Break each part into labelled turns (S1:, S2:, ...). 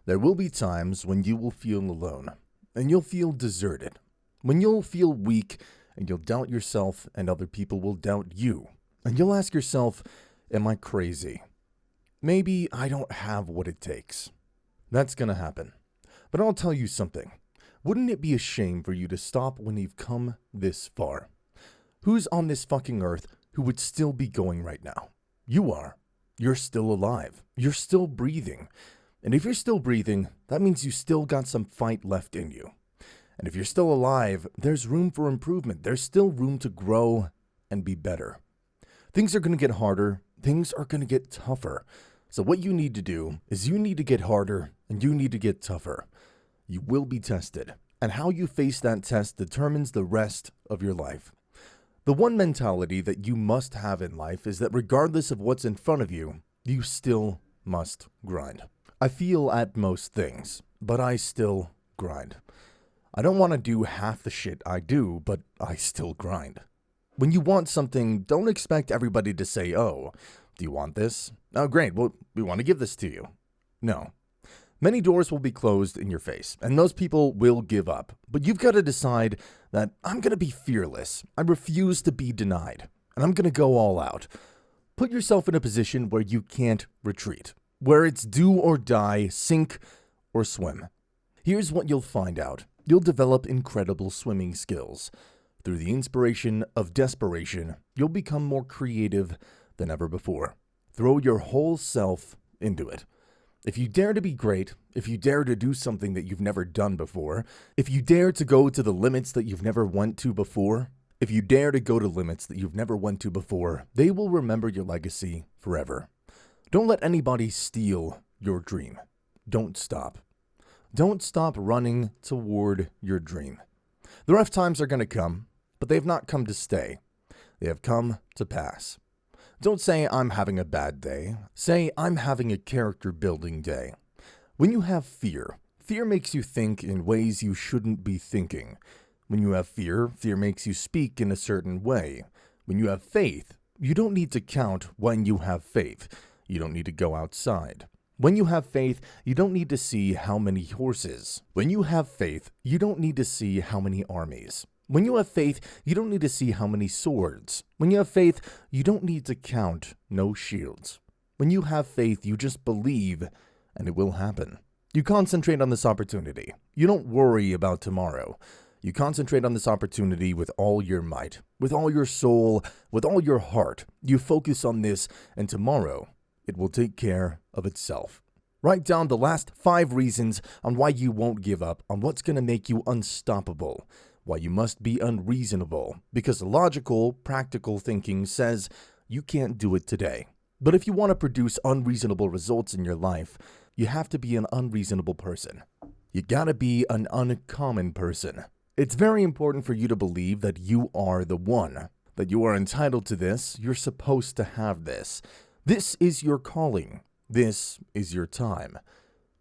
S1: There will be times when you will feel alone, and you'll feel deserted, when you'll feel weak, and you'll doubt yourself, and other people will doubt you, and you'll ask yourself, am I crazy? Maybe I don't have what it takes. That's gonna happen. But I'll tell you something. Wouldn't it be a shame for you to stop when you've come this far? Who's on this fucking earth who would still be going right now? You are. You're still alive. You're still breathing. And if you're still breathing, that means you still got some fight left in you. And if you're still alive, there's room for improvement. There's still room to grow and be better. Things are going to get harder. Things are going to get tougher. So what you need to do is you need to get harder and you need to get tougher. You will be tested. And how you face that test determines the rest of your life. The one mentality that you must have in life is that regardless of what's in front of you, you still must grind. I feel at most things, but I still grind. I don't want to do half the shit I do, but I still grind. When you want something, don't expect everybody to say, oh, do you want this? Oh, great, well, we want to give this to you. No. Many doors will be closed in your face, and those people will give up. But you've got to decide that I'm going to be fearless. I refuse to be denied, and I'm going to go all out. Put yourself in a position where you can't retreat, where it's do or die, sink or swim. Here's what you'll find out. You'll develop incredible swimming skills. Through the inspiration of desperation, you'll become more creative than ever before. Throw your whole self into it. If you dare to be great, if you dare to do something that you've never done before, if you dare to go to the limits that you've never went to before, if you dare to go to limits that you've never went to before, they will remember your legacy forever. Don't let anybody steal your dream. Don't stop. Don't stop running toward your dream. The rough times are going to come, but they have not come to stay. They have come to pass. Don't say, I'm having a bad day. Say, I'm having a character-building day. When you have fear, fear makes you think in ways you shouldn't be thinking. When you have fear, fear makes you speak in a certain way. When you have faith, you don't need to count when you have faith. You don't need to go outside. When you have faith, you don't need to see how many horses. When you have faith, you don't need to see how many armies. When you have faith, you don't need to see how many swords. When you have faith, you don't need to count no shields. When you have faith, you just believe, and it will happen. You concentrate on this opportunity. You don't worry about tomorrow. You concentrate on this opportunity with all your might, with all your soul, with all your heart. You focus on this, and tomorrow, it will take care of itself. Write down the last 5 reasons on why you won't give up, on what's going to make you unstoppable. Why you must be unreasonable, because logical, practical thinking says you can't do it today. But if you want to produce unreasonable results in your life, you have to be an unreasonable person. You gotta be an uncommon person. It's very important for you to believe that you are the one, that you are entitled to this, you're supposed to have this. This is your calling. This is your time.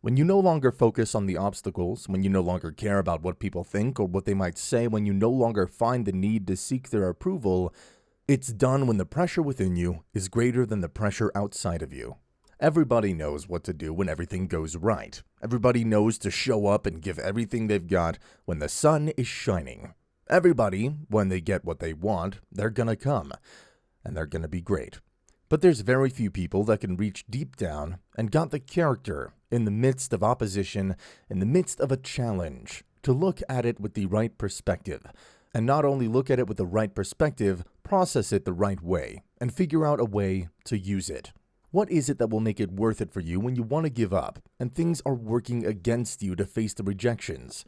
S1: When you no longer focus on the obstacles, when you no longer care about what people think or what they might say, when you no longer find the need to seek their approval, it's done when the pressure within you is greater than the pressure outside of you. Everybody knows what to do when everything goes right. Everybody knows to show up and give everything they've got when the sun is shining. Everybody, when they get what they want, they're gonna come, and they're gonna be great. But there's very few people that can reach deep down and got the character in the midst of opposition, in the midst of a challenge, to look at it with the right perspective. And not only look at it with the right perspective, process it the right way, and figure out a way to use it. What is it that will make it worth it for you when you want to give up, and things are working against you to face the rejections?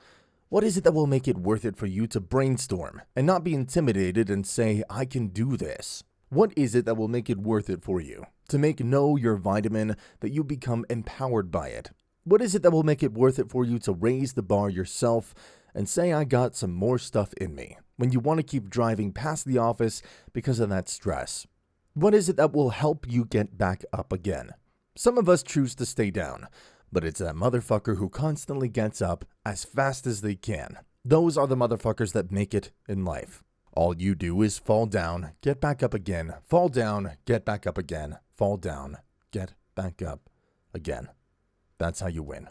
S1: What is it that will make it worth it for you to brainstorm, and not be intimidated and say, I can do this? What is it that will make it worth it for you? To make know your vitamin, that you become empowered by it. What is it that will make it worth it for you to raise the bar yourself and say, I got some more stuff in me, when you want to keep driving past the office because of that stress? What is it that will help you get back up again? Some of us choose to stay down, but it's that motherfucker who constantly gets up as fast as they can. Those are the motherfuckers that make it in life. All you do is fall down, get back up again, fall down, get back up again, fall down, get back up again. That's how you win.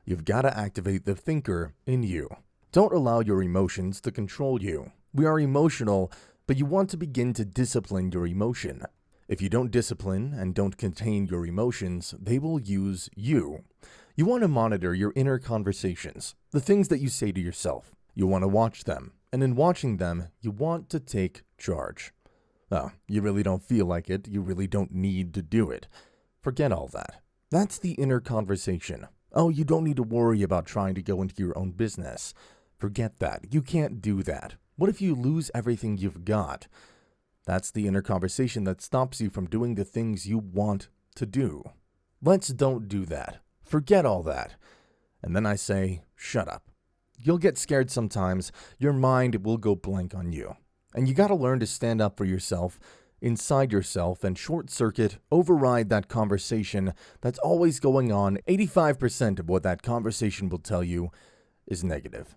S1: You've got to activate the thinker in you. Don't allow your emotions to control you. We are emotional, but you want to begin to discipline your emotion. If you don't discipline and don't contain your emotions, they will use you. You want to monitor your inner conversations, the things that you say to yourself. You want to watch them, and in watching them, you want to take charge. Oh, you really don't feel like it. You really don't need to do it. Forget all that. That's the inner conversation. Oh, you don't need to worry about trying to go into your own business. Forget that. You can't do that. What if you lose everything you've got? That's the inner conversation that stops you from doing the things you want to do. Let's don't do that. Forget all that. And then I say, shut up. You'll get scared sometimes. Your mind will go blank on you. And you gotta learn to stand up for yourself, inside yourself, and short-circuit, override that conversation that's always going on. 85% of what that conversation will tell you is negative.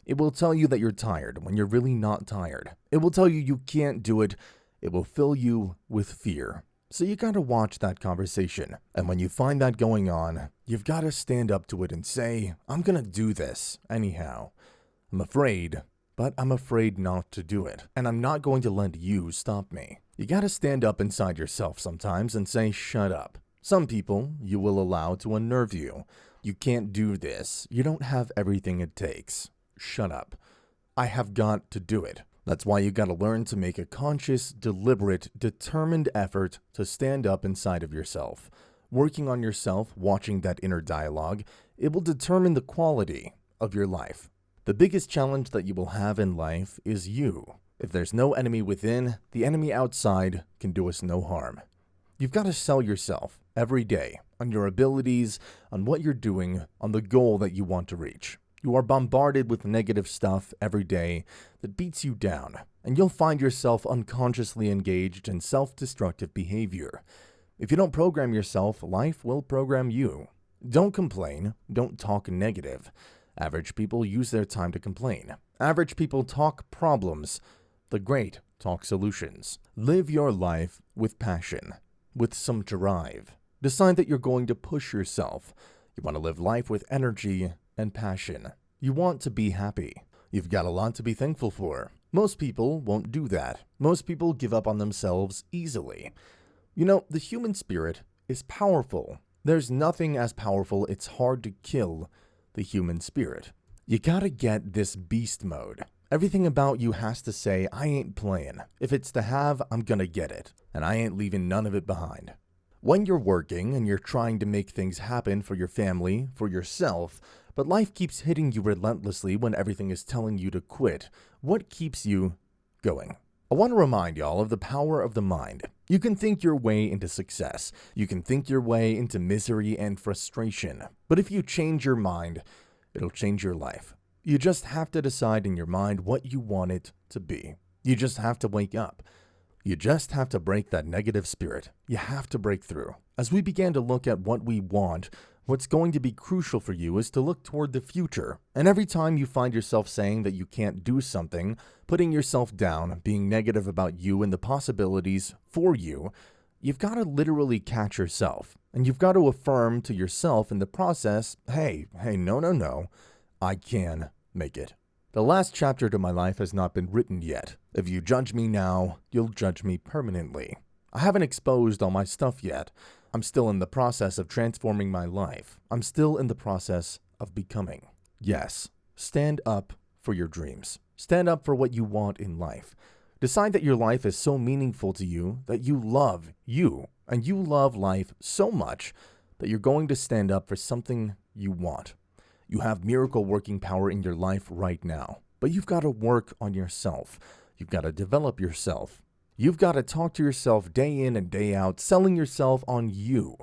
S1: It will tell you that you're tired when you're really not tired. It will tell you you can't do it. It will fill you with fear. So you gotta watch that conversation. And when you find that going on, you've gotta stand up to it and say, I'm gonna do this anyhow. I'm afraid, but I'm afraid not to do it. And I'm not going to let you stop me. You gotta stand up inside yourself sometimes and say, shut up. Some people you will allow to unnerve you. You can't do this. You don't have everything it takes. Shut up. I have got to do it. That's why you gotta learn to make a conscious, deliberate, determined effort to stand up inside of yourself. Working on yourself, watching that inner dialogue, it will determine the quality of your life. The biggest challenge that you will have in life is you. If there's no enemy within, the enemy outside can do us no harm. You've got to sell yourself every day on your abilities, on what you're doing, on the goal that you want to reach. You are bombarded with negative stuff every day that beats you down, and you'll find yourself unconsciously engaged in self-destructive behavior. If you don't program yourself, life will program you. Don't complain. Don't talk negative. Average people use their time to complain. Average people talk problems. The great talk solutions. Live your life with passion, with some drive. Decide that you're going to push yourself. You want to live life with energy and passion. You want to be happy. You've got a lot to be thankful for. Most people won't do that. Most people give up on themselves easily. You know, the human spirit is powerful. There's nothing as powerful, it's hard to kill the human spirit. You gotta get this beast mode. Everything about you has to say, I ain't playing. If it's to have, I'm gonna get it. And I ain't leaving none of it behind. When you're working and you're trying to make things happen for your family, for yourself, but life keeps hitting you relentlessly when everything is telling you to quit, what keeps you going? I want to remind y'all of the power of the mind. You can think your way into success. You can think your way into misery and frustration. But if you change your mind, it'll change your life. You just have to decide in your mind what you want it to be. You just have to wake up. You just have to break that negative spirit. You have to break through. As we began to look at what we want, what's going to be crucial for you is to look toward the future. And every time you find yourself saying that you can't do something, putting yourself down, being negative about you and the possibilities for you, you've got to literally catch yourself. And you've got to affirm to yourself in the process, hey, no, I can make it. The last chapter to my life has not been written yet. If you judge me now, you'll judge me permanently. I haven't exposed all my stuff yet. I'm still in the process of transforming my life. I'm still in the process of becoming. Yes, stand up for your dreams. Stand up for what you want in life. Decide that your life is so meaningful to you that you love you, and you love life so much that you're going to stand up for something you want. You have miracle working power in your life right now, but you've got to work on yourself. You've got to develop yourself. You've got to talk to yourself day in and day out, selling yourself on you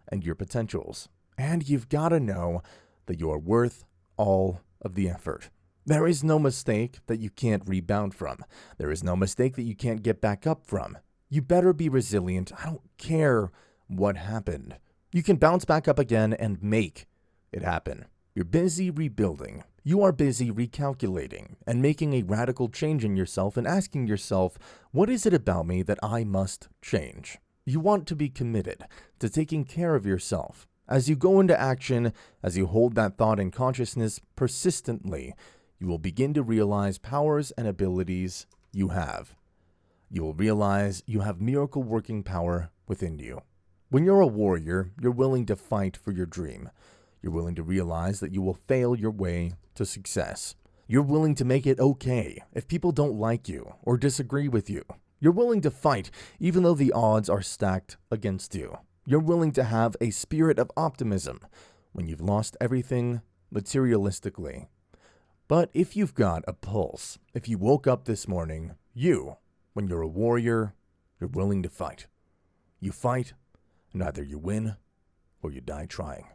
S1: and your potentials. And you've got to know that you are worth all of the effort. There is no mistake that you can't rebound from. There is no mistake that you can't get back up from. You better be resilient. I don't care what happened. You can bounce back up again and make it happen. You're busy rebuilding. You are busy recalculating and making a radical change in yourself and asking yourself, what is it about me that I must change? You want to be committed to taking care of yourself. As you go into action, as you hold that thought in consciousness persistently, you will begin to realize powers and abilities you have. You will realize you have miracle working power within you. When you're a warrior, you're willing to fight for your dream. You're willing to realize that you will fail your way to success. You're willing to make it okay if people don't like you or disagree with you. You're willing to fight even though the odds are stacked against you. You're willing to have a spirit of optimism when you've lost everything materialistically. But if you've got a pulse, if you woke up this morning, when you're a warrior, you're willing to fight. You fight, and either you win or you die trying.